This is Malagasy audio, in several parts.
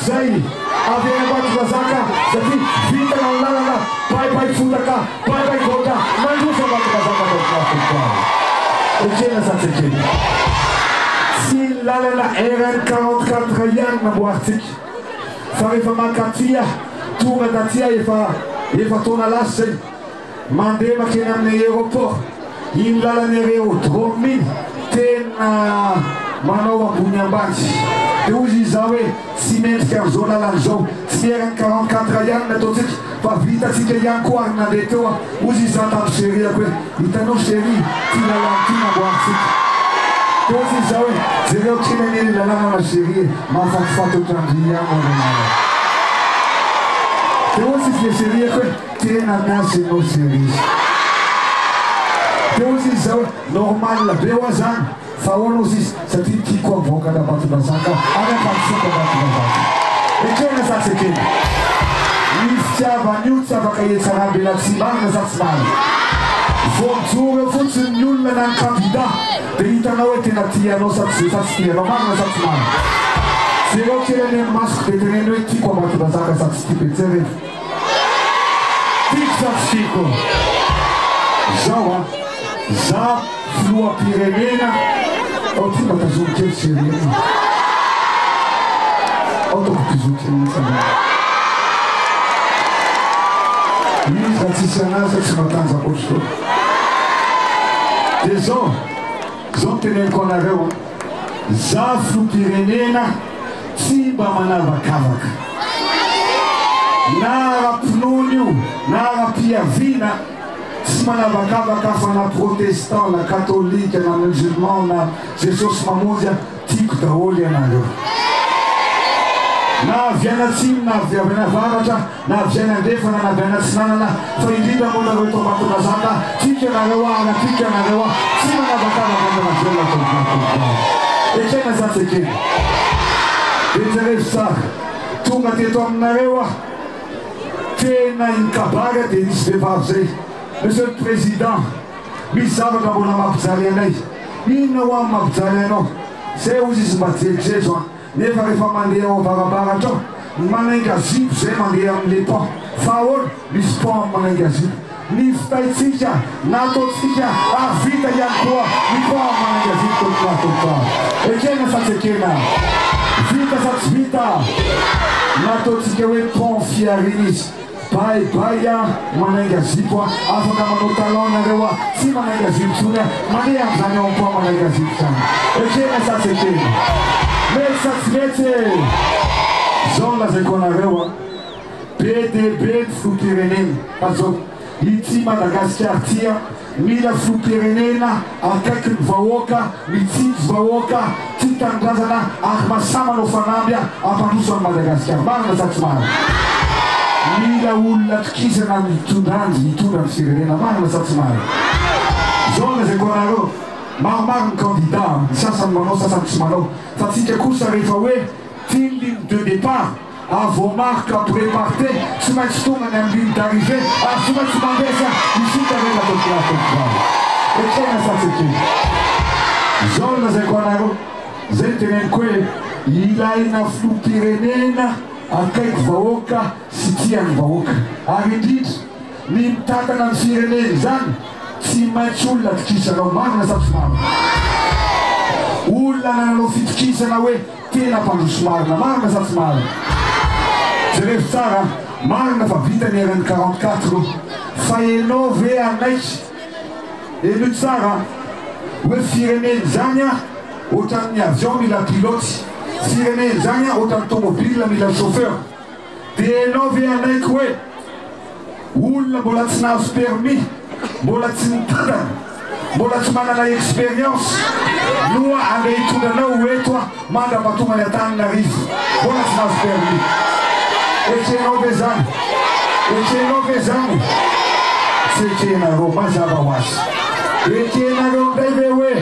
zay avy agnaty bazaka satria vitana ny lalana baibay fotaka baibay goka mandrosa agnaty bazaka tao ekena satsakely tsy lalana RN44 ihany namboaritsika fa rehefa makatia tonga datia efa taona lasa zay mandeha makeny amin'ny aéroport iny lalana aérodrome iny tena manao ambony ambany dia ozy izao hoe tsy mendrika amin'izao lalana zao tsy RN44 ihany nataotsika fa vitatsika ihany koa ary nandeha teo ozy izao tamin'ny seriako hoe hitanao sery ty lalana ty namboaritsika dia ozy izao hoe jereo kinaneny lalana na sery mahafatifaty ohatrandry ihany ananana dia ozy izy le seriako hoe tena miasa ianao sery dia ozy izao hoe normal be hoa zany fa ahoana ozy izy satria tiako avoaka anabatibazaka any ampatsoka abatibazaka ekena satsekeny ny fitiavany io tsy afaka etsarambela tsy marina za tsy marina voajoro fotsiny ny olona na ny kandida dia hitanao hoe tena tianao satsy tianao marina sa tsy marina zereo kelany masoko dia teneny hoe tiako abatibazaka satsy ty betsery tiako satsy tiako zao a za filoam-pirenena ao ty mba tazomy kely sery ao toko pizoky izy raha tsisy anazy tsy matanjaka ohatry dia zao teneniko anareo za filoam-pirenena tsy mba manavakavaka na ara-pinoana io na ara-piaviana tsy manavakavaka fa na protestant na katolika na musulman na jesosy mamonjy tiako daholo ianareo na aviana atsimo na aviana avaratra na aviana andefana na aviana atsinanana fa indrindra moa nareo tao matonazaka tiako ianareo ana tiako ianareo tsy manavakavaka andanavela ekena zatsekeny dia jerevy tsara tonga teto aminareo tena inkabara dia nisy vehivavy zay monsieur le président misy zavatra mbola mampijaly anay inona ho amin'ny mampijaly anao zay ozy izy mba jerijezo nefa rehefa mandeha ao avarambaratra ao manainga zipo zay mandeha amin'le pont fa ahoana misy pont amin'ny manainga zipo ny fitaitsika nataotsika ary vita ihany koa ny pont amin'ny manainga zipo tokoa ekena satsy ekena vita satsy vita nataotsika hoe pont fiariny izy baibaya manainga zipo afaka manao talon nareo tsy manainga zipo tsony mandeha amin'izany ao ampoa manainga zipo zany ekena satsy ekena mety satsy mety zao lazaiko anareo be dia be ny filoam-pirenena azao ity Madagasikara tia mila filoam-pirenena akaiky ny vahoaka mitsinjo vahoaka tia tanindrazana ary mahasamanao fanamby ampandroso any Madagasikara marina sa tsy marina mila olona tokisana mitondra ny firenena marina sa tsy marina zao lazaiko anareo maromaro ny candidat ny sasany manao sasany tsy manao fa tsika kosa rehefa hoe tiny ligne de départ avant marque après parte tsy maintsy tonga ny amin'ny ligne d'arrivée ary tsy maintsy mandesa isika rena tokiratokoa ekena satsekeny zao lazaiko anareo zay teneniko hoe ilaina filoam-pirenena akaiky vahoaka sy tiany vahoaka ary indrindra ny mitantana ny firenena zany tsy maintsy olona tokisanao marina sa tsy marina olona nanao fitokisana hoe tena mpandroso marina marina sa tsy marina jerevy tsara marina fa vita ny RN44 fa enao ve anaiky eno tsara hoe firenena zany ohatran'ny avion mila piloty firenena zany ohatran'ny tomobile mila chauffeur dia enao ve anaiky hoe olona mbola tsy nahazo permis mbola tsy nitandana mbola tsy manana expérience noa andeha hitondranao eto mandra-pahatonga Antananarivo mbola tsy nahazo permis ekenao ve zany ekenao ve zany tsy ekenareo mazava ho azy ekenareo ndray ve hoe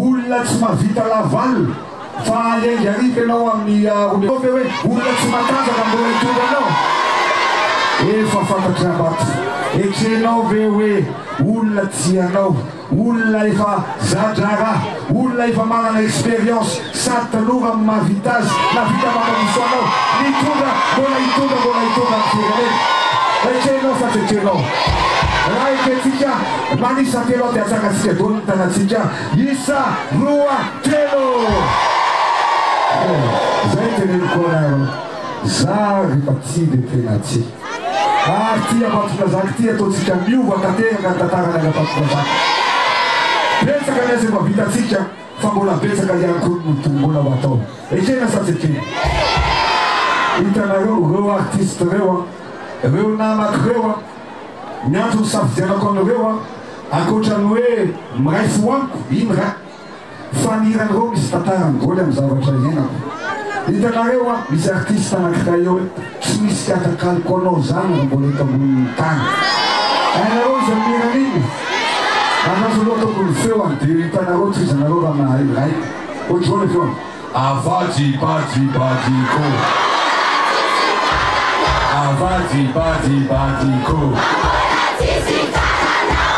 olona tsy mahavita lavaly fa alengy ariky anao amin'ny ve hoe olona tsy matanjaka mbola hitondranao efa fantatra bato ekrenao ve hoe olona tianao olona efa zadrara olona efa manana expérience sady tanora mahavita azy na vita mamamiso anao mitondra mbola hitondra firenena ekrenao fa tsy ekrenao raha eketika manisa telo ty atsakatsika dolo ny tanatsika isa roa telo zay teneniko anaro za rehefa tsy de tena tsy tia patokazaka ty ataotsika miova tanteraka ny tantarana agapatokazaka betsaka ny azy efa vitatsika fa mbola betsaka ihany koa mbola ho atao ekena satsy ekena hitanareo reo artiste reo reo namako reo miantso ny safidianako anareo ankoatrany hoe miray foaniko iny raha fanirany reo misy tantarany voly amin'ny zavatra ienako hitanareo misy artiste anankiray eo tsy misy kiakakaloko anao zany raha mbola hita ambony tany ainareo izy aminirany iny anazo loha tokony feoany dia hitanareo trizanareo raha mahay ohatry hoe le feoany avadibadibadiko avadibadibadiko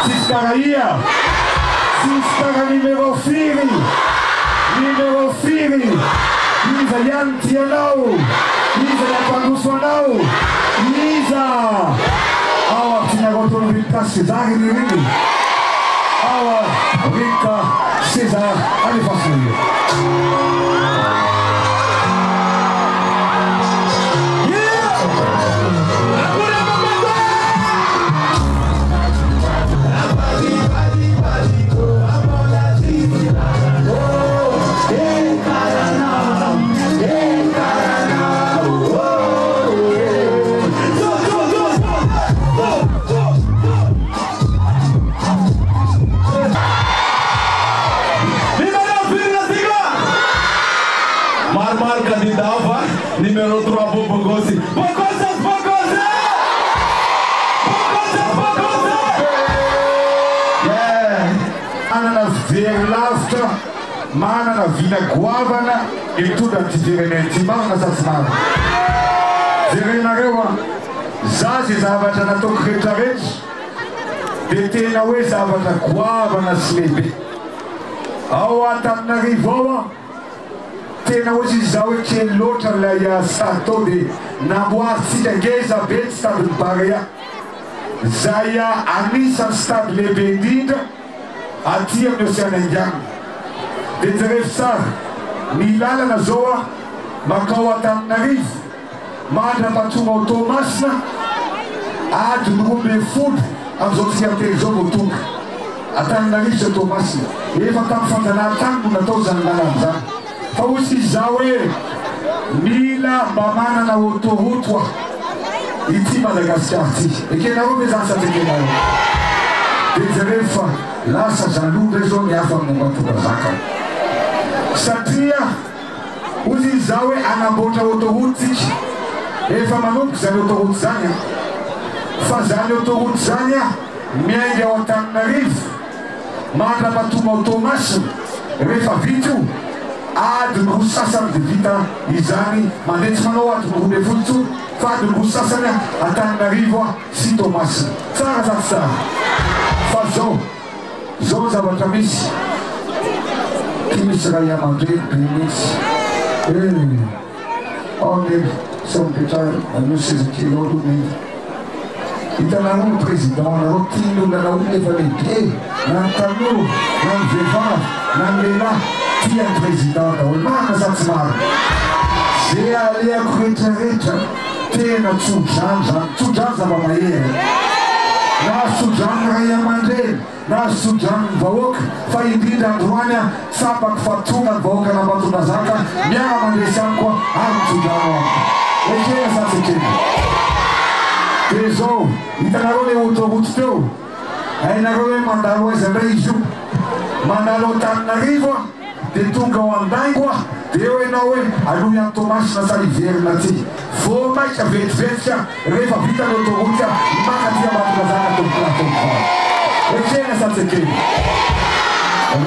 Siskaraia, Siskara numero 4, Lisa Yan Tianao, Lisa Yapanguswanao, Lisa. Awa Tinagoton Rita Cesar Niri, Awa Rita Cesar Alifasio. Numero 3 Bogosi. Yeah. Manana very lavitra, manana vina goavana, mitondra ty fireneny ty marina satsymara. Jerenareo za ze zavatra nataoko rehetrarehetra dia tena hoe zavatra goavana sy lehibe. Ao Antananarivo ao tena ohatsy izy zao hoe kely loatra lay stade tao dia namboaritsika ngeza be ny stade ny Barea zay anisan'ny stade lehibe indrindra aty amin'ny Océan Indien dia jereo tsara ny lalana zao makao Antananarivo mandra-patonga ao Toamasina adiny 12 amin'izao tsika miteny zao vao tonga Antananarivo sy Toamasina efa tamin'ny fanjanahantany no natao zany lalana zany. Fa ohatsy izao hoe mila mba manana autoroute ity Madagasikara ty ekenareo ve zany sady ekenareo dia jereo fa lasa jaloux re zao mihafa amin'ny Ambatondrazaka satria ozy izao hoe anamboatra autoroute tsika efa manomboka zany autoroute zany fa zany autoroute zany miainga ao Antananarivo mandra-patonga ao Toamasina rehefa vita io adiny 10 sasany dia vita izany mandetsy manao adiny 12 fa adiny 10 sasany Antananarivo sy Toamasina tsara sady tsara fa zao zavatra misy ty misy raha iamandreny be misy ao neny sa mipetrara anio sezakely ao aloha neny hitanareo ny président nareo tian'olona naolona efa lehibe na ny tanora na ny vehivavy na ny lehilahy tia ny président daholo marina sady maro zay aleako rehetrarehetra tena tsodrano zany tsodrano zava-mahery na sodrano ray aman-dreny na sodrano ny vahoaka fa indrindra androany tsapako fa tonga ny vahoaka n'Ambatondrazaka miara mandresy any koa ary mitsodrano any ekena sady ekena dia zao hitanareo le autoroute teo hainareo hoe mandalo aiza ndray izy io mandalo Antananarivo dia tonga ao Andaingo dia eo ianao hoe aloha ihany Toamasina sa Iverina ty vao maika vetivetika rehefa vita ny autoroute maka ty Ambatondrazaka tomponatompoa ekena sady ekena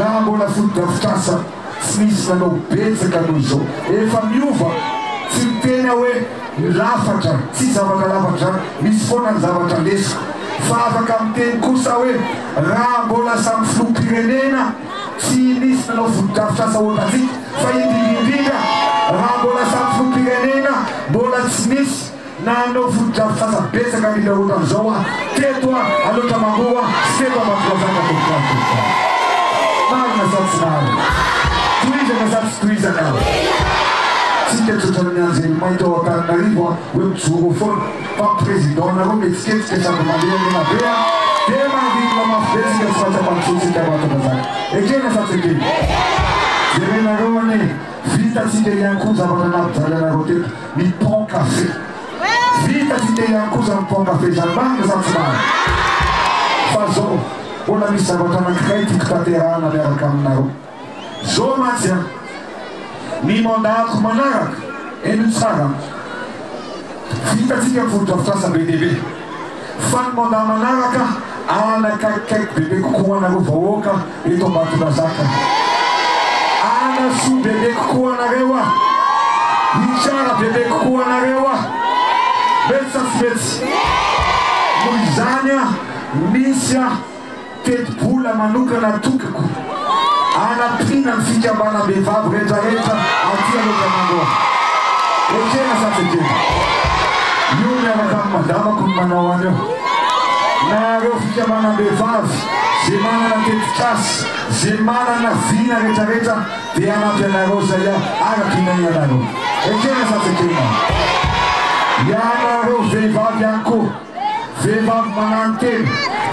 raha mbola foto-drafitrasa tsy misy nanao betsaka noho izao efa miova tsy miteny hoe lafatra tsy zavatra lafatra misy foana ny zavatra lesiko fa afaka miteny kosa hoe raha mbola samy filoham-pirenena tsy nisy nanao foto-davitra asa ohatratsika fa indrindrindra raha mbola samy filoham-pirenena mbola tsy nisy nanao foto-davitra asa betsaka mila ohatran'izao a teto a aloatra mangoa sy teto ambatovazaka tokoa marina sa tsy marina toizana sa tsy toizana tsika tsotrany anjely mainto ao Antananarivo hoe mijoro foana fa président nareo mietsiketsika sady mandeha lena be a dia mandigna mafibetsika tsy fatsapantsosika abatovazaka ekena sa tsy ekeny jerenareo ane vitatsika ihany koa zavatra nampijalanareo teto ny pont café vitatsika ihany koa za ny pont café zany marina sa tsy marina fa zao mbola misy zavatra anankiray tiako tanterahana miaraka aminareo zao matsy a ny mandahako manaraka eno tsara vitatsika foto-davitra be dehibe fa ny mandaha manaraka anakaikaiky bebe kokoa anareo vahoaka eto Ambatondrazaka anasoa bebe kokoa anareo a hitsara bebe kokoa anareo a mety sa tsy mety noho izany a misy a teti-bola manokana tokako anampina ny fikambanam-behivavy rehetrarehetra aty aloatra mangoa ekena sa tsy ekena io miaraka amin'ny madamako ny manao an'io nareo fikambanam-behivavy zay manana tetikasy zay manana vina rehetrarehetra dia anampy anareo zay a arapinay anareo ekena sa tsy ekena ianareo vehivavy ihany koa vehivavy manano teny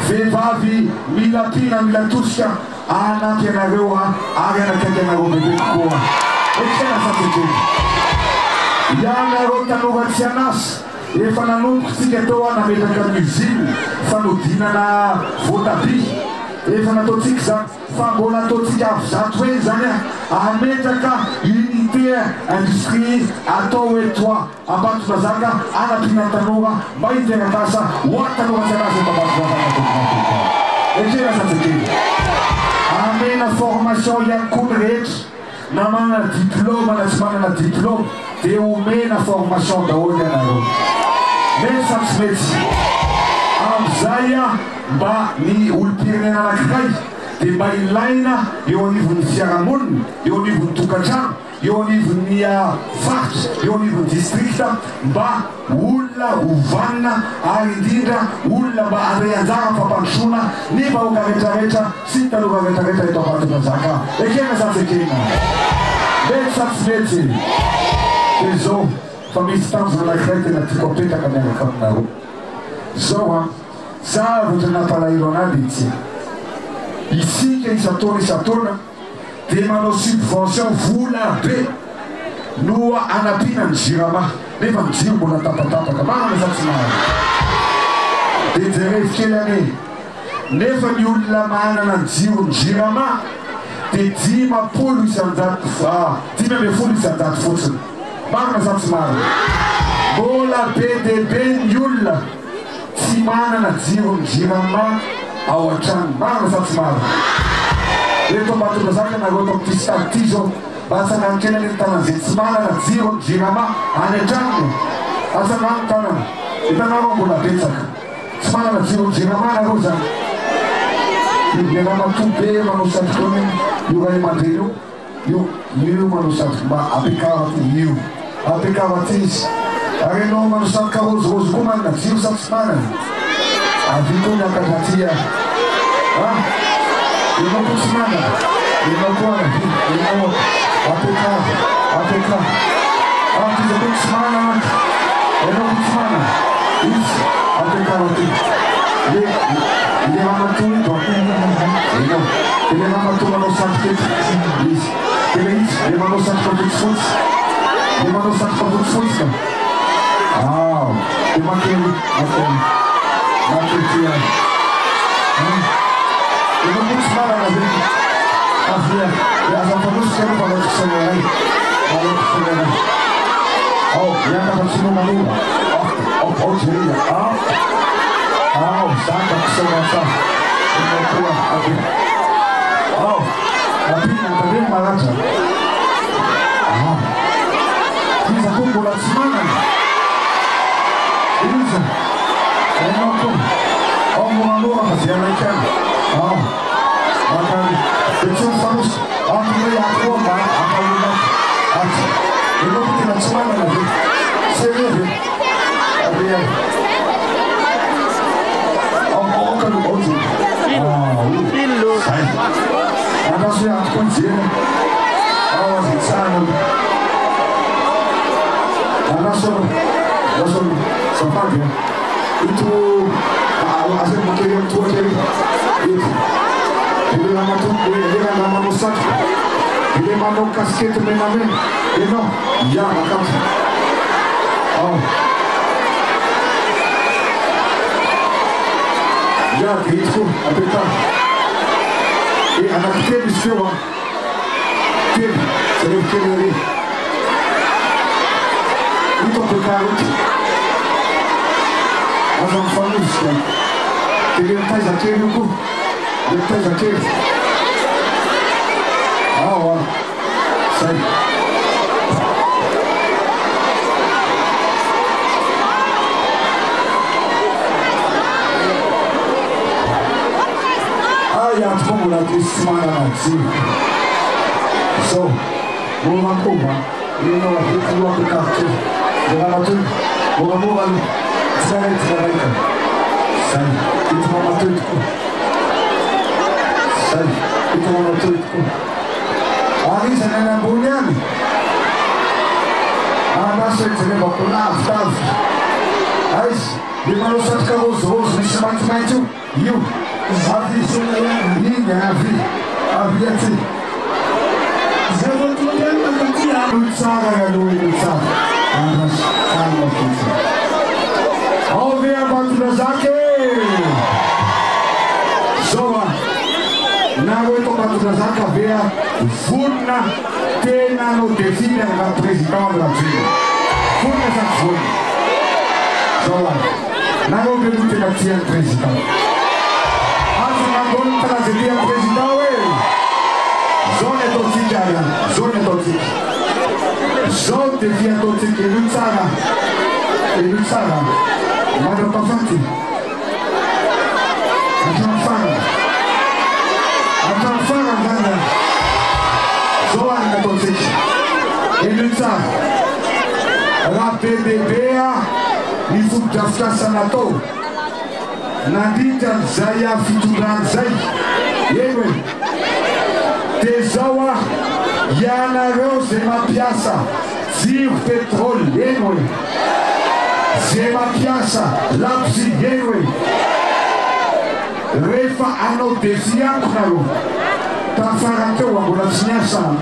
vehivavy mila pina mila tosika anampy anareo a ary anakaiky anareo bebe kokoa ekena sa tsy ekena ianareo tanora tsy anasa efa nanomboky tsika tao a nametraka musine fanodinana voatabia efa nataotsika zany fa mbola ataotsika avy zato hoe zany a ametraka unité industrie atao etoa Ambatondrazaka anampina tanora mba hiterakasa ho any tanora tsy anasa eto Ambatondrazaka ekena sa tsy ekena amena formation ihany koa ny rehetra na manana diplôme na tsy manana diplôme dia omena formation daholo ianareo mety sa tsy mety amizay a mba ny olo-pirenena anankiray dia mba ilaina eo anivon'ny fiarahamonina eo anivon'ny tokantrano eo anivon'ny faritra eo anivon'ny districta mba olona hovanina ary indrindra olona mba handray anjara ny fampandrosoana ny vahoaka rehetrarehetra sy ny tanora rehetrarehetra eto Ambatondrazaka ekena sa tsy ekena mety sa tsy mety dia zao fa misy tanjona anankiray tena tiako apetraka miaraka aminareo zao a zavatra nampalahelo anazy itsy isika isataona dia manao subvention vola be no anapina ny jirama nefa ny jiro mbola tapatapaka marina sa tsy marina dia jerevy kely ane nefa ny olona manana ny jiro ny jirama dia 10 isan-jato fotsiny marina sa tsy marina mbola be dia be ny olona tsy manana jiro ny jirama ao an-trano marina sa tsy marina eto Ambatondrazaka nareo to amin'ity stade ty zao mba atsanganikena ny tanan'izay tsy manana jiro ny jirama any an-tranony atsangano tanana hitanareo mbola betsaka tsy manana jiro ny jirama nareo zany le ramatoa be manao satrikony io ray aman-dreny io manao satriky mba ampiakaraty io ampiakaraty izy ary anao manao satrika rozirozy koa manana jiro sa tsy manana avy koa ny akadratia enao koa tsy manana enao koa anavi enao apeka tiza koa tsy manana enao koa tsy manana izy apekaraty le ramatoa ito enao le ramatoa manao satrika izy tena izy le manao satrika fotsifotsy le manao satrika fotsifotsy ka dia makely tia enao koa tsy manana zay avia azampanosika alo manaokisananay ianapatsinonan'olo ao jerena zaka kisanasa enao koa apina tandreny maratra iza koa mbola Kapag itu asal makirim tua jadi itu dia nama tu dia nama Musad dia mana kasket menamen you know ya macam oh ya gitu apa tak anak kita biswa tim sering lagi itu berkarut azam fanus kan dia faz aquele grupo ele faz aquele ó sai ya como la semana assim so vamos lá you know I think you want to capture vamos sai itu mama tuitku sai itu mama tuitku ali sana bunyan ana setse bako naftav ais di manusat ka os nismantu you abi sona linga abi ati zero tuyan akatia utsaga ya do utsaga ana kama kisa Ovia Batudazake Soa Nago ito Batudazaka vea Funa Tena no define la presidente da Chile Funa sa funa Soa Nago veduti la tia presidente Asa na contra la tia presidente Zone totzikara Zone totzik Zone defia totzik Elutsara Mother Pafati Atanfara Gana Zoan Katotik Elutsa La PDBA Ifuk Jafka Sanato Nadita Zaya Fituran Zay Yewe Tezawa Yana Rose Ma Piazza Zir Petrol Yewe Zema Piazza, Lapsi Yewe Refa ano desiankaro Tafarante wa Bolasinyasa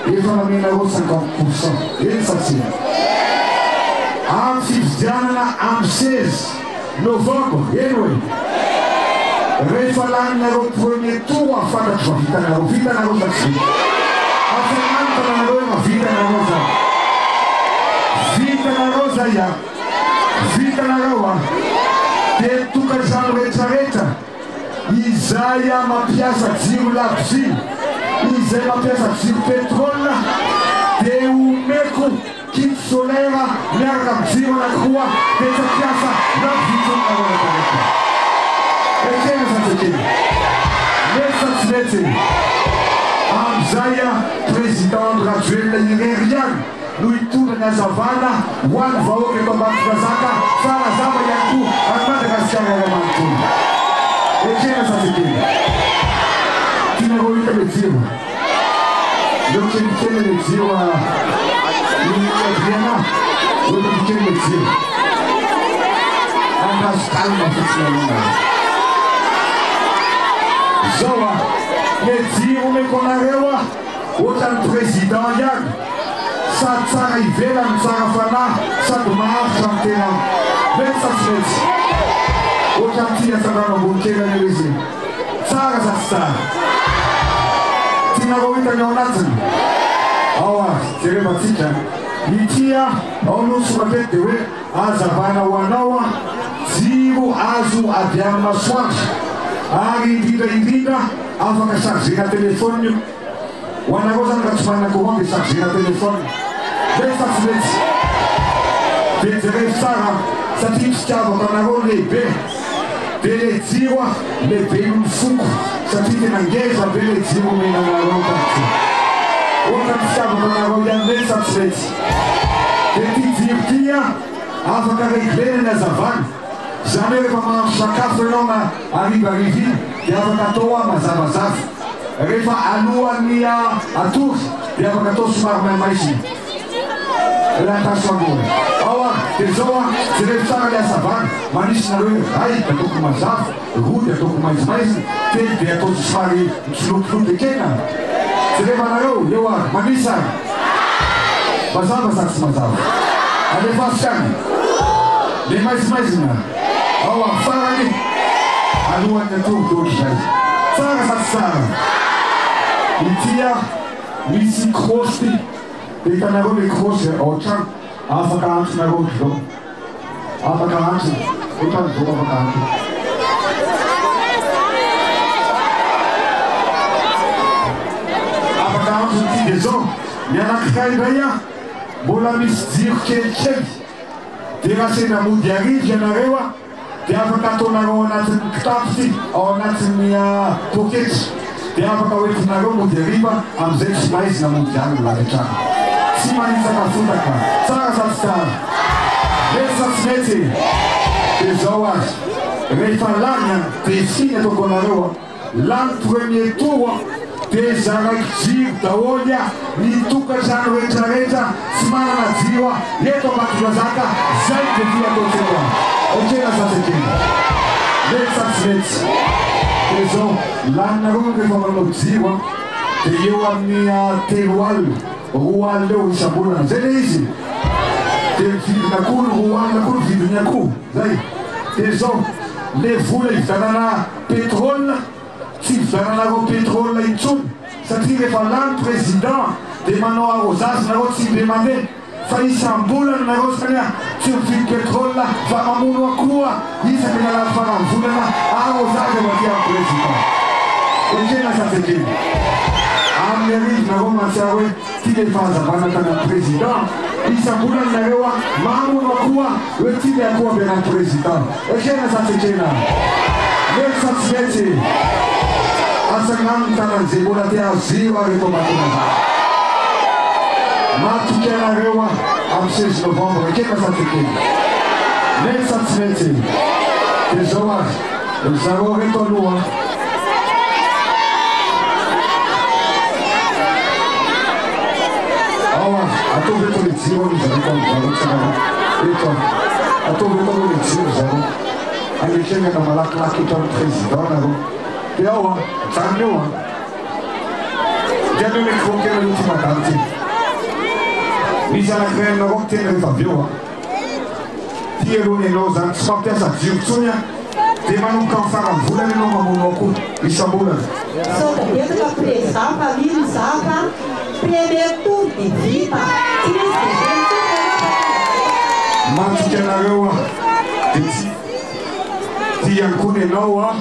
Efa na mina ro 50% Elfasi Am 16 novembre Yewe Refa lang na ro premier tour Afaka chwa Vita na ro Zaksi Afamanta na ro Vita na rosa Vita na rosa ya Vita na gawa Tetuka zano retareta Izaya mapiasa Ziro lapsi Izaya mapiasa Ziro petrola De umeko Kit solera Merda Ziro na krua Deta piasa Na vito na gawa retareta Ekene sa tekene Nesa tzvete Amzaya President graduel Irerian Nuitura na savana Wan vaoke kwa Batudazaka Fala zama yanku Amada kasiana ya mantu Ekena sa tekene Tina goita leziwa Doke nikene leziwa Nika Adriana Doke nikene leziwa Andas kalma fitsina luna Zawa Leziwa mekonarewa Otan president yan Sa tsara ivela tsara fana sady maharitra amin'ny tena metsatsimetsy ohatra amin'ity atsarana ambonikelany eo izy tsara sa tsy tsara tianareo hitany ao anatiny ao azy jerevantsika itya ao aloha soratety dia hoe azavana ho anao jiro azo avy amin'ny masoandro ary indrindra afaka chargena telefône io ho anareo zany raha tsy manana courant dia chargena telefône Metsatsimetsy dia jerevy tsara satria fitiavako anareo lehibe dia le jiro lehibe no mifoko satria tena ngeza be le jiro menanareo taty ohatra fitiavako anareo ihany metsatsimetsy dia ty jiro tya afaka reglena ny azavany zany hoe rehefa mahandro sakafo ianao na arivarivi dia afaka atao mazavazava rehefa alohan'ny atory dia afaka atao somary maimaisy Lataswangoa. Awa, tezoa, jeretsara le asavana, manisy nareo ray de atoko mazava, roa de atoko maizimaizina, telo de atao somary mitsolotoloto ekena. Jereva nareo, eo ary, manisy ary. Mazava sa tsy mazava. Alefasy any. Le maizimaizina. Awa, farany. Alohan'ny atoro zay. Tsara sa tsy tsara. Itia misy krosy. Hitanareo le krosy ao trano. Afaka antonareo zao. Afaka antony. Otrany zao afaka antony. Afaka antony ty de zao. Ny anankiray iray mbola misy jiro kelikely. De raha sena mody arivo ianareo de afaka ataonareo anatin'ny kitapo ao anatin'ny poketry. De afaka hoentinareo mody ariva amizay tsy maizina mody any laretrany. Tsy manitsaka fotaka. Tsara sa tsy tsara. Mety sa tsy mety. De zao azy. Rehefa lany de siny ataoko anareo lany premier tour de zaraiky jiro daholy nitokatrano rehetrarehetra tsy manana jiro eto Ambatondrazaka zay de ty ataotsika. Okena sa tsy ekena. Mety sa tsy mety. De zao laninareo rehefa manao jiro de eo amin'ny 3 alina 2 alina eo isam-bolana. Zay le izy. De vidina akoho 2 alina akoho vidiny akoho. Zay. De zao le vola ividanana pétrole tsy ividananareo pétrole intsony satria rehefa lany président de manao arrosage nareo tsy be mandeha fa isam-bolana nareo sakania tsy mividy pétrole fa mamono akoho isaky ny alany farany volana arrosage avaty amin'ny président. Ekena sa tsy ekena. Amin'ny arivo nareo mantsiaro hoe ty le fahazavana tanan'ny président isam-bolana nareo mamono akoho hoe ty le akoho ambenan'ny président. Ekena sa tsy ekena. Mety sa tsy mety. Asagnano ny tanan'izay mbola te azio reto Ambatondrazaka. Matoky anareo amin'ny 16 novembre. Ekena sa tsy ekena. Mety sa tsy mety. De zao azy. Zareo reto aloha. Awa, ataovy eto le jiro ny zareo zareo tsara. Eto. Ataovy eto le jiro zareo. Anekena na malakilaky eto amin'ny président nareo. De ao zany eo de aneo micro kely aloha ty madame ty. Misy anankiray aminareo miteny rehefa avy eo ty aloha ianao zany tsy fampiasa jiro tsony de manomboka amin'ny farany volana ianao mamono akoho isam-bolana. Sao da betsaka prezaka mino zaka premier tour de vita tsy misy matoky anareo de ty ankony ianao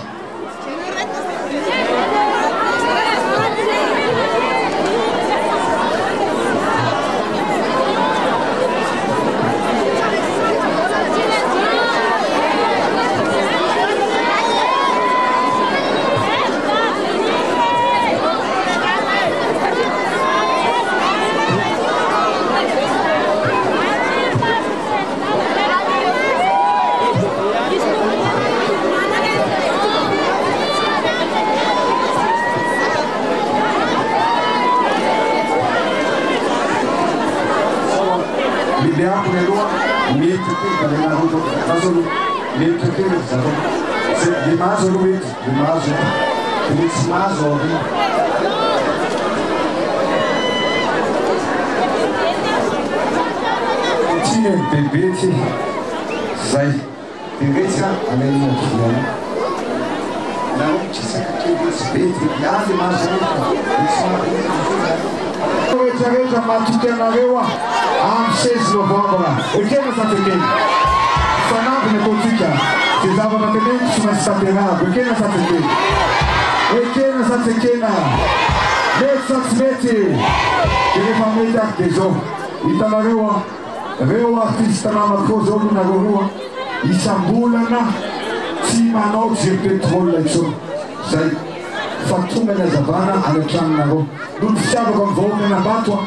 Limazo aloha eto, limazo de tsy mazo ao regny. Ty ny bebe ty zay de retsy alaina diana nareo mitsisaka kely tsy be ty azy mazo rehetrarehetra matoky anareo amin'ny 16 novembre. Ekena sa tsy ekena. Fanamby ny ataotsika de zavatra teneniko tsy maintsy tanterahako. Ekena sa tsy ekena. Ekena sa tsy ekena. Mety sa tsy mety. De rehefa mety aky de zao hitanareo reo artiste namako zao nareo roa isam-bolana tsy manao jiro pétrole intsony. Zay fa tonga ny azavana any an-tranonareo. Noho fitiavako amin'ny vahoaka an'Ambato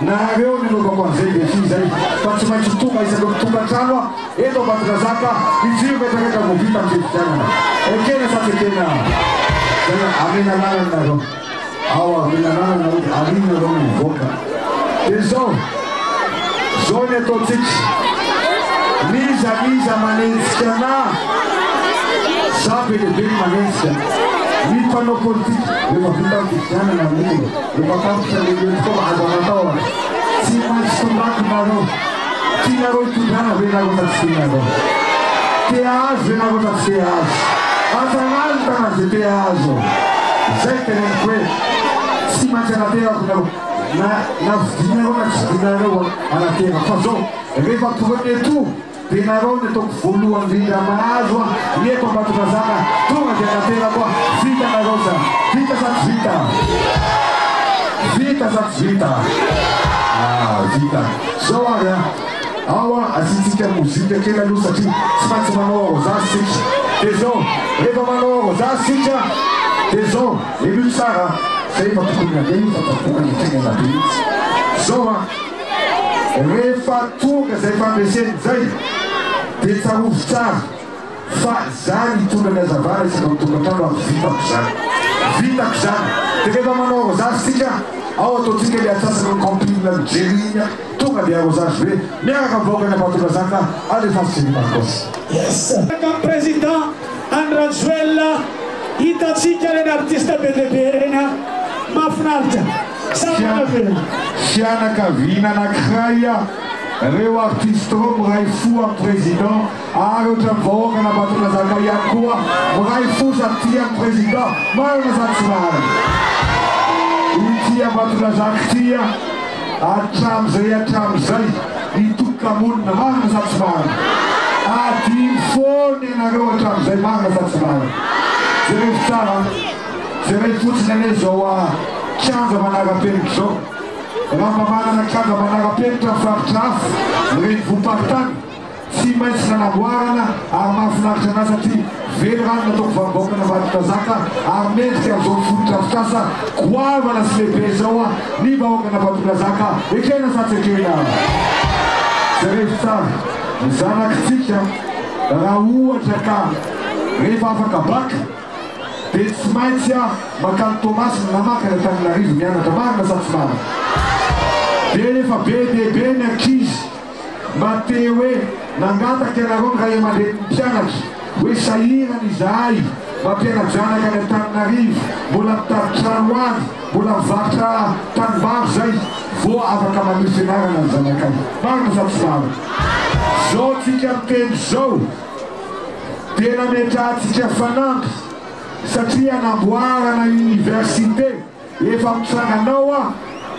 nareo nanaovako an'izay defi zay fa tsy maintsy tonga isan'ireo tongan-trano eto Ambatondrazaka ny jiro rehetrarehetra vao vita amin'ny fifidianana. Ekena sa tsy ekena. Zay amena lalana nareo. Ao amena lalana nareo arina nareo mivoaka. De zao zao ny ataontsika niza manenjika na za be lehibe ny manenjika ny mpanao politika rehefa vita fifidianana amin'iny rehefa tapotra lehibe tokoa azo anatao tsy maintsy tombako nareo tianareo hitondrana ve nareo fa tsy tianareo te azo ve nareo fa tsy te azo antanazy tana ze te azo zay teneniko hoe tsy maintsy anaterako nareo na vidinareo na tsy vidinareo anaterako fa zao rehefa premier tour dia nareo ny ataoko voalohany indrindra mahazo ny eto ambatona zaka tonga dia anaterako vita nareo zany vita sa tsy vita vita sa tsy vita vita zao ary awa asitsika mozika kely aloha satria tsy maintsy manao arozasy sika dia zao rehefa manao arozasy sika dia zao elo tsara zay fa tokony ade fa tatokany tegna be zao rehefa tonga zay fameseny zay dia tsarovy tsara fa zany hitondra ny azavana isaka mitongatrano ary vitako zany dia rehefa manao arozasy sika ao ataontsika le atsasana ny campina nigerina tonga dia arozasy be miaraka vaokany abatona zaka alefasy marcos président Andrajoela hitatsika reny artiste be lehibe reny mahafinaritra fianakaviana anankiray reo artiste reo miray fo amin'ny président ary ohatra vahoaka na batona zaka ihany koa miray fo saty amin'ny président marina zany tsy marina ity abatona zaka tia atramizay nitokamonina marina sa tsy marina adimy fony anareo atramizay marina sa tsy marina zay tsara zay fotsiny ane zao kianja manara-penitra zao raha mamanana kianja manara-penitra faritrafo reny vomparitany tsy maintsy nanamboarana ary mahafinaritra anazy satria velo rano nataoko vaboakana batona zaka ary mendrika am'izao fototrafikasa goavana sy lehibe zao ny vahoakana batona zaka ekena sa tsy ekena zay rehefa tsara ny zanakitsika raha ohatra ka rehefa afaka baka dia tsy maintsy makany Tomasy namaka ny Antananarivo mianatra marina sa tsy marina dia rehefa be dehibe ny ankizy mba te hoe nangataka ianareo ny ray aman-dreny mpianatra hoe sahirana izahay mampianatra zanaka ny Antananarivo mbola mitady trano any mbola mivarotra tanimbary zay vao afaka manio fianarana ny zanakay marina sa tsy marina zao tsika miteny zao tena metrahantsika fanampy satria namboarana université efa mitsanganao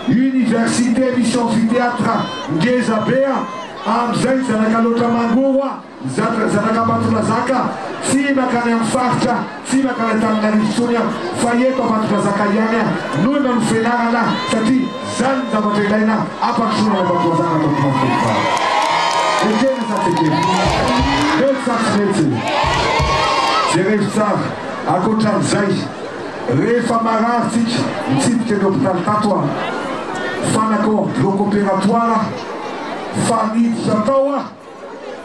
université misy amphithéâtre ngezabe am'izay zanaka loatra mangoro zanaka batona zaka tsy makany amin'ny faritra tsy makany Antananarivo tsony fa eto batona zaka ihany noho na nofenarana satria zany zavatra ilaina ampatronana batona zaka batona ekena sa tsy ekena mety sa tsy mety zay rehefa tsara akoatran'izay rehefa mararitsika mitsidika ny hôpitaly tato fanakao bloc opératoire faniditra tao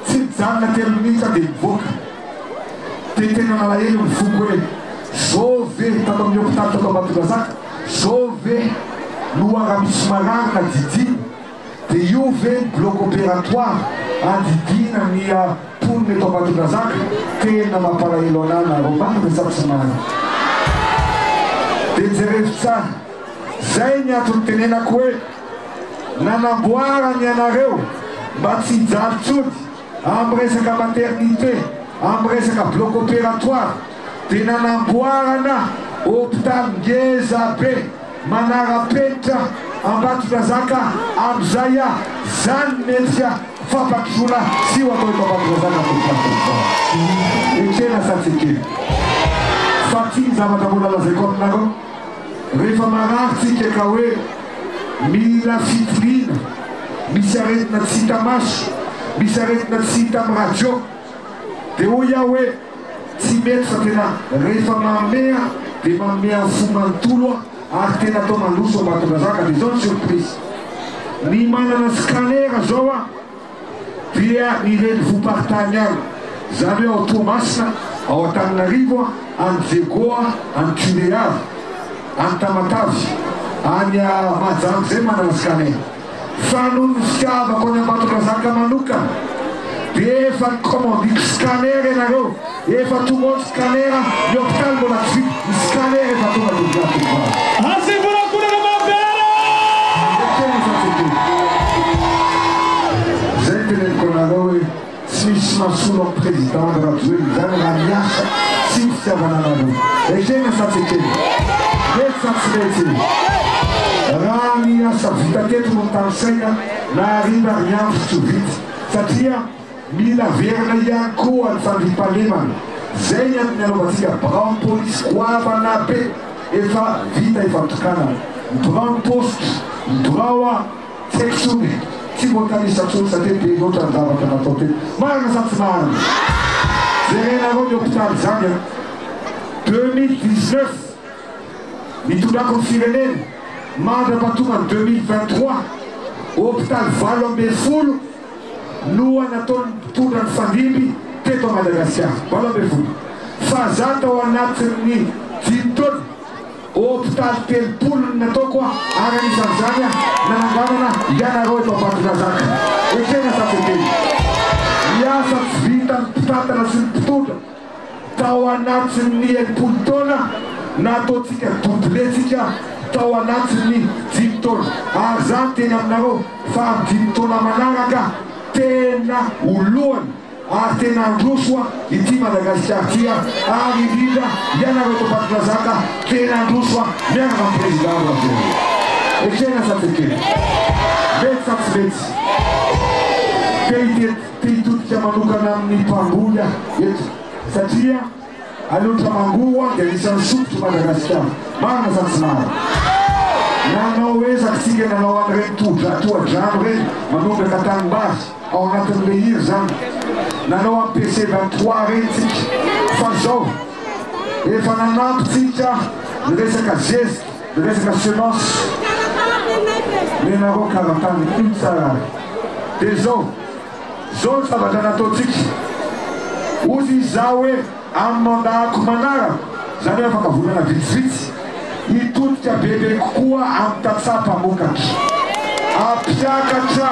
tsy mijanona 3 minitra dia mivoaka dia tena nalahelo mifoko hoe zao ve tato amin'ny hôpitaly tato ambatona zaka zao ve lohara misy mararina didina dia io ve ny bloc opératoire andidina ny poniny eto ambatona zaka tena mampalahelo anana romarina sa tsy marina dia zay rehefa tsara zay ny antony tenenako hoe nanamboarany anareo mba tsy hijaly tsody amin'ny resaka maternité amin'ny resaka bloc opératoire dia nanamboarana hôpitaly ngeza be manara-penitra ambatona zaka amin'izay zany mendrika fampakizona sy ho atao eto ambatona zaka ekena sa tsy ekena fa tia zavatra mbola lazaiko aminareo rehefa mararitsika ka hoe mila fitirina misy aretina tsy hita maso misy aretina tsy hita amin'ny radio dia hoy iaho hoe tsy mety fa tena rehefa mamea dia mamea fo manontolo ary tena atao mandroso ambatona zaka dia zao ny surprise ny manana scanera zao dia nireny vomparitany any zany hoe ao Tomasina ao Antananarivo any Jegoa any Tuléar any Tamatavy any Mahajanga zay manana scanera fanony fitiavako ny Ambatondrazaka manokana dia efa commandiko scanner ianareo efa tonga ao scanner ny hôpital mbola tsy vita ny scanner efa tonga doviato asivorakonana mabera zay teneniko anareo hoe tsy misy masolo amin'ny président de Rajoelina zany raha miasa tsy ny fitiavana anareo ekena satsekely mety sa tsy mety raha miasa vita teto no mitanysaina na ariva riandro tsy ho vita satria mila verina ihany koa ny fandrimpalemana zay ny antony anaovantsika brown police goavana be efa vita efa mitokana brown post droa seksony tsy voatanisatsoy satria be loatra ny zavatra natao teto marina sa tsy marina zerenareo ny hôpitaly zany 2019 mitondrako ny firenena mandra-patonga ny 2023 hôpitaly 20 noa nataony mpitondra ny fandimby teto Madagasikara 20 fa za tao anatin'ny 10 taona hôpitaly 30 natao koa aganisan'izany nananganana ianareo eto Ambatondrazaka ekena safekely miasa tsy vita ny mpitantana sy ny mpitondra tao anatin'ny 10 taona nataotsika doubletsika tao anatin'ny 10 taona ary zany teny aminareo fa 10 taona manaraka tena olohany ary tena androsoa ity Madagasikara tia ary indrindra ianareo eto Ambatondrazaka tena androsoa miaraka amin'ny président Rajoelina ekena safekely mety sa tsy mety te hitodika manokana amin'ny mpamboly eto satria alotra mangoa dia anisan'ny sokotry Madagasikara marina sa tsy marina nanao ezakitsika nanao an'ireny tohadrano reny manombraka tanimbary ao anatin'le hiry zany nanao amin'ny PC 23 reny tsika fa zao efa nanampytsika ny resaka zezika ny resaka semence menareo karatany io tsara dia zao ny zavatra nataotsika ozy za hoe amin'ny mandahako manaraka zany hoe afaka volana vitsivitsy hitodika bebe kokoa amin'ny tatsaha-mpamokatra apiakatra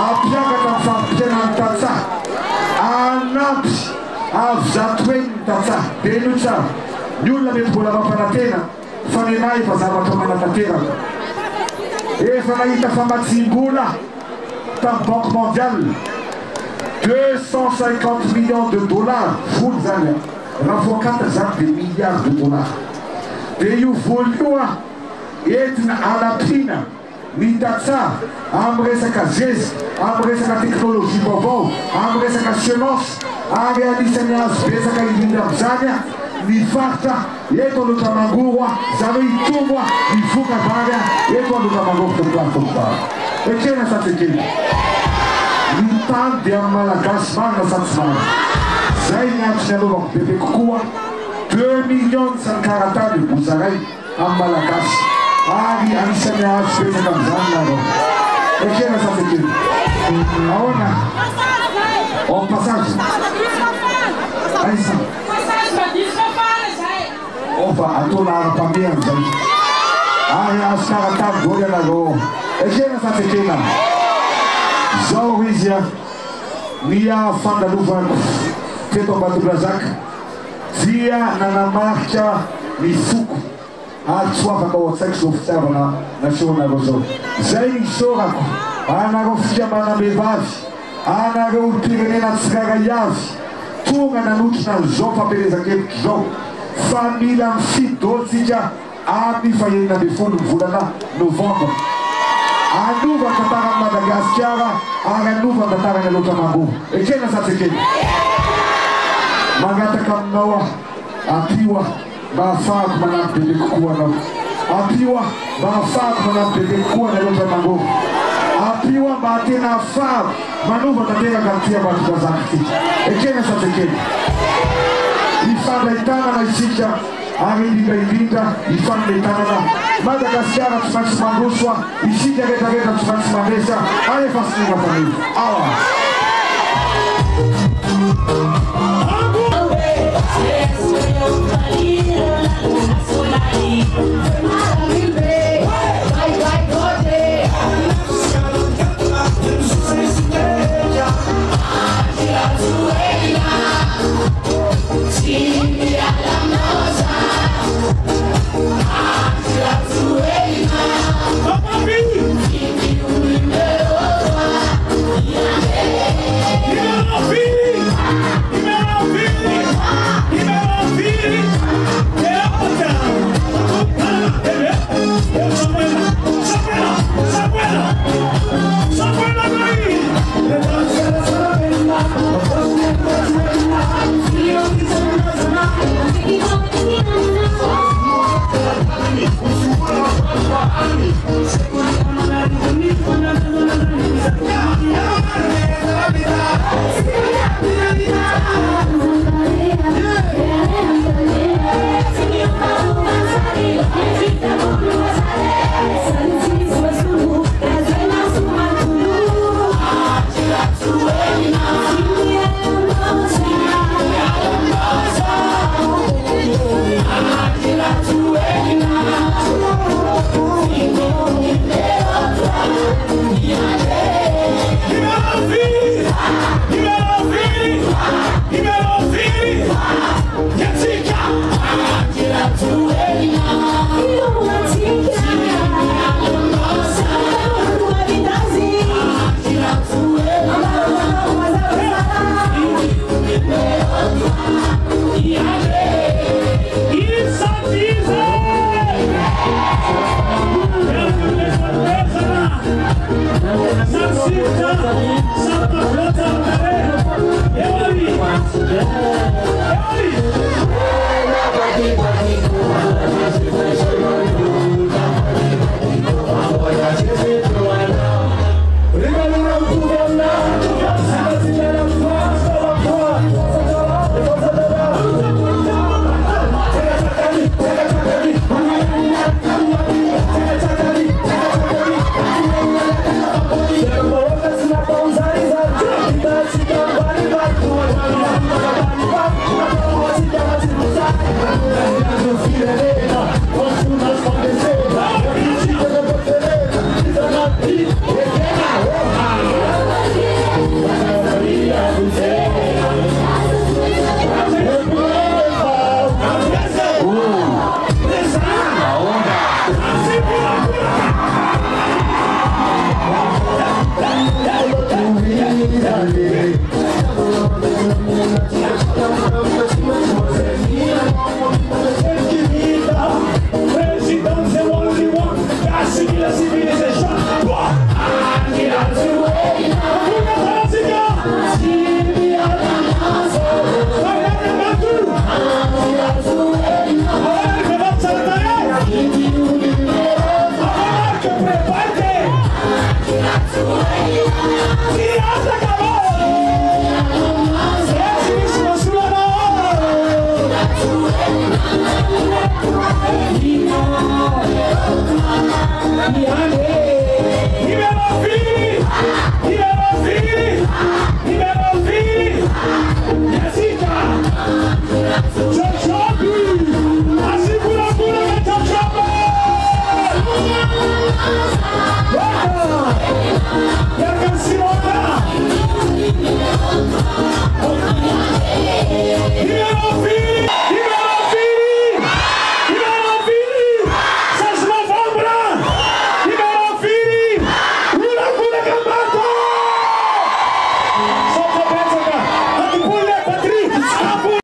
amin'ny fampianany tatsaha anampy avy zato hoe ny tatsaha dia ino tsara ny olona mety mbola mampanantena fa nenahy efa zavatra manatanteraka efa nahita famatsim-bola tamin'ny banque mondiale 250 millions de dollars voly zany raha voakata zany dia milliards de dollars dia io voly io entina anampiana ny tatsaha amin'ny resaka zezika amin'ny resaka teknôlôjia vaovao amin'ny resaka semence ary anisany azo betsaka indrindra amin'izany ny faritra eto alotra mangoro zany hoe hitongo ny voka vary eto alotra mangoro tokoafokobary ekena satsekely ny tany dia amin'ny malagasy marina sa tsy marina zay ny antony anaovako bebe kokoa 2 millions ny karatany bozaray amin'ny malagasy ary anisany azo betsaka amin'izany nareo ekena satsekely ahoana en passage aisa ofa ataona ara-pameana zay ary azo karatany voly anareo ekena satsekely zao izy ny fandalovako teto Ambatondrazaka dia nanamarika ny foko ary tsy ho afaka ao an-tsaiko zao fitiavana nasehoanareo zao zay ny sorako anareo fikamana-behivavy anareo olo-pirenena tsiraray avy tonga nanotrina zao fampielezan-kevitry zao fa mila mifidôtsika amin'ny fahenina 10 ny volana novembre anova ny tantarany Madagasikara ary anova ny tantarany alotra mangoro ekena satsekely mangataka aminao apio mba ahafahako manampy bebe kokoa anao apio mba ahafahako manampy bebe kokoa ny alotra mangoro apio mba tena ahafahako manova tanteraka ny tia Ambatondrazaka ity ekena satsekely ifandraitanana isika ary indrindra ifandraitanana Madagasikara tsy maintsy mandroso isika rehetrarehetra tsy maintsy mandresa alefa sinina family awa Vai, vai, vai, Welcome!